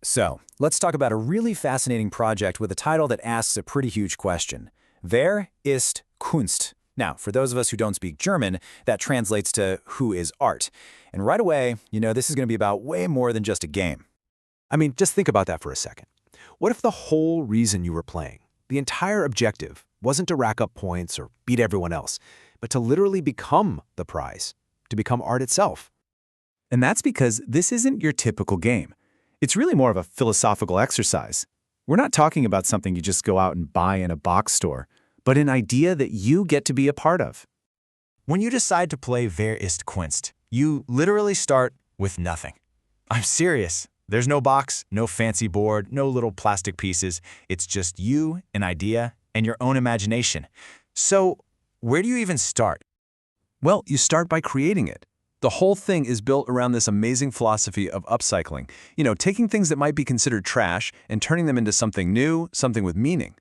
So, let's talk about a really fascinating project with a title that asks a pretty huge question. Wer ist Kunst? Now, for those of us who don't speak German, that translates to who is art. And right away, this is going to be about way more than just a game. I mean, just think about that for a second. What if the whole reason you were playing, the entire objective, wasn't to rack up points or beat everyone else, but to literally become the prize, to become art itself? And that's because this isn't your typical game. It's really more of a philosophical exercise. We're not talking about something you just go out and buy in a box store, but an idea that you get to be a part of. When you decide to play Wer ist Kunst, you literally start with nothing. I'm serious. There's no box, no fancy board, no little plastic pieces. It's just you, an idea, and your own imagination. So, where do you even start? Well, you start by creating it. The whole thing is built around this amazing philosophy of upcycling. Taking things that might be considered trash and turning them into something new, something with meaning.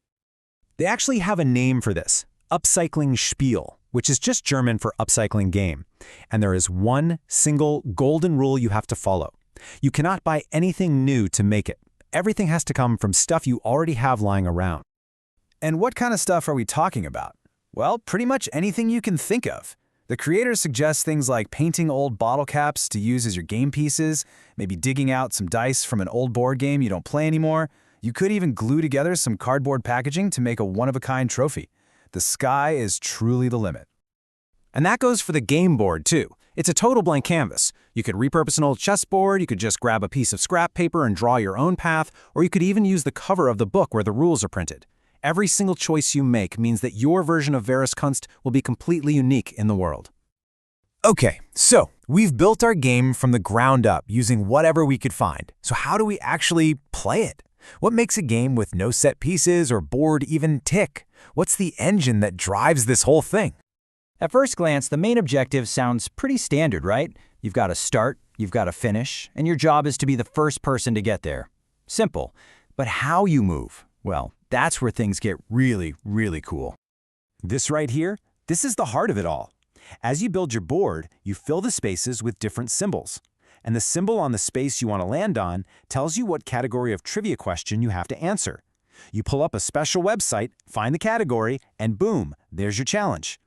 They actually have a name for this, upcycling Spiel, which is just German for upcycling game. And there is one single golden rule you have to follow. You cannot buy anything new to make it. Everything has to come from stuff you already have lying around. And what kind of stuff are we talking about? Well, pretty much anything you can think of. The creators suggest things like painting old bottle caps to use as your game pieces, maybe digging out some dice from an old board game you don't play anymore. You could even glue together some cardboard packaging to make a one-of-a-kind trophy. The sky is truly the limit. And that goes for the game board, too. It's a total blank canvas. You could repurpose an old chessboard, you could just grab a piece of scrap paper and draw your own path, or you could even use the cover of the book where the rules are printed. Every single choice you make means that your version of Wer ist Kunst will be completely unique in the world. Okay, so we've built our game from the ground up using whatever we could find. So how do we actually play it? What makes a game with no set pieces or board even tick? What's the engine that drives this whole thing? At first glance, the main objective sounds pretty standard, right? You've got to start, you've got to finish, and your job is to be the first person to get there. Simple. But how you move? Well, that's where things get really, really cool. This right here, this is the heart of it all. As you build your board, you fill the spaces with different symbols. And the symbol on the space you want to land on tells you what category of trivia question you have to answer. You pull up a special website, find the category, and boom, there's your challenge.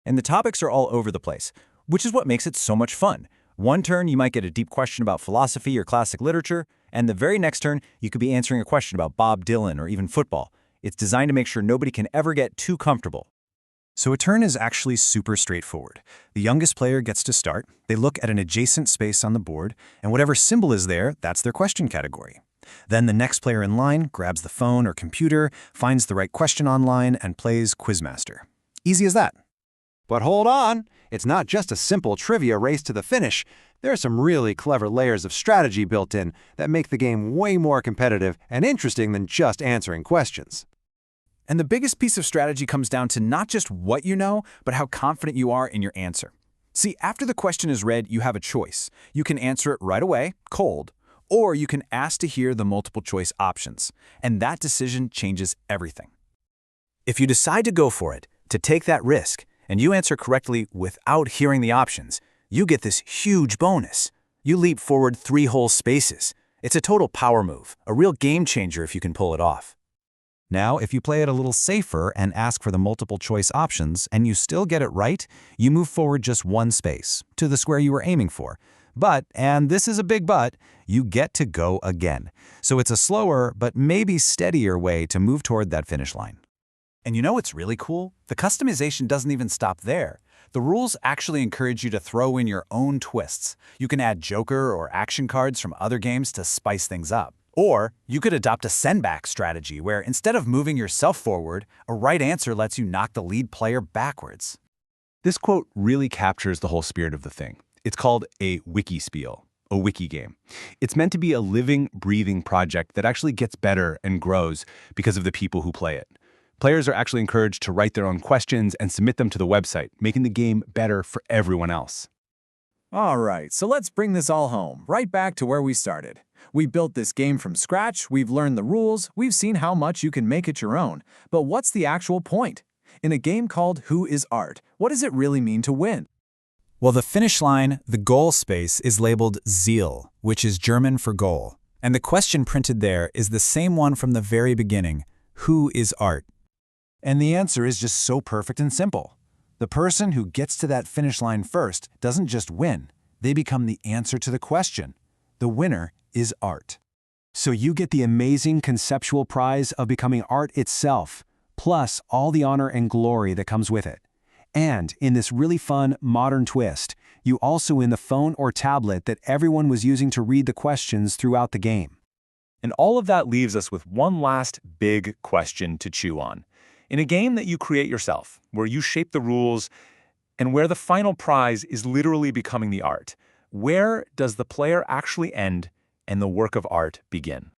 And the topics are all over the place, which is what makes it so much fun. One turn, you might get a deep question about philosophy or classic literature, and the very next turn, you could be answering a question about Bob Dylan or even football. It's designed to make sure nobody can ever get too comfortable. So a turn is actually super straightforward. The youngest player gets to start, they look at an adjacent space on the board, and whatever symbol is there, that's their question category. Then the next player in line grabs the phone or computer, finds the right question online, and plays Quizmaster. Easy as that. But hold on, it's not just a simple trivia race to the finish. There are some really clever layers of strategy built in that make the game way more competitive and interesting than just answering questions. And the biggest piece of strategy comes down to not just what you know, but how confident you are in your answer. See, after the question is read, you have a choice. You can answer it right away, cold, or you can ask to hear the multiple choice options. And that decision changes everything. If you decide to go for it, to take that risk, and you answer correctly without hearing the options, you get this huge bonus. You leap forward 3 whole spaces. It's a total power move, a real game changer if you can pull it off. Now, if you play it a little safer and ask for the multiple choice options and you still get it right, you move forward just 1 space to the square you were aiming for. But, and this is a big but, you get to go again. So it's a slower but maybe steadier way to move toward that finish line. And you know what's really cool? The customization doesn't even stop there. The rules actually encourage you to throw in your own twists. You can add joker or action cards from other games to spice things up. Or you could adopt a send-back strategy where instead of moving yourself forward, a right answer lets you knock the lead player backwards. This quote really captures the whole spirit of the thing. It's called a wiki spiel, a wiki game. It's meant to be a living, breathing project that actually gets better and grows because of the people who play it. Players are actually encouraged to write their own questions and submit them to the website, making the game better for everyone else. All right, so let's bring this all home, right back to where we started. We built this game from scratch, we've learned the rules, we've seen how much you can make it your own. But what's the actual point? In a game called Who is Art, what does it really mean to win? Well, the finish line, the goal space, is labeled Ziel, which is German for goal. And the question printed there is the same one from the very beginning. Who is art? And the answer is just so perfect and simple. The person who gets to that finish line first doesn't just win. They become the answer to the question. The winner is art. So you get the amazing conceptual prize of becoming art itself, plus all the honor and glory that comes with it. And in this really fun, modern twist, you also win the phone or tablet that everyone was using to read the questions throughout the game. And all of that leaves us with one last big question to chew on. In a game that you create yourself, where you shape the rules, and where the final prize is literally becoming the art, where does the player actually end and the work of art begin?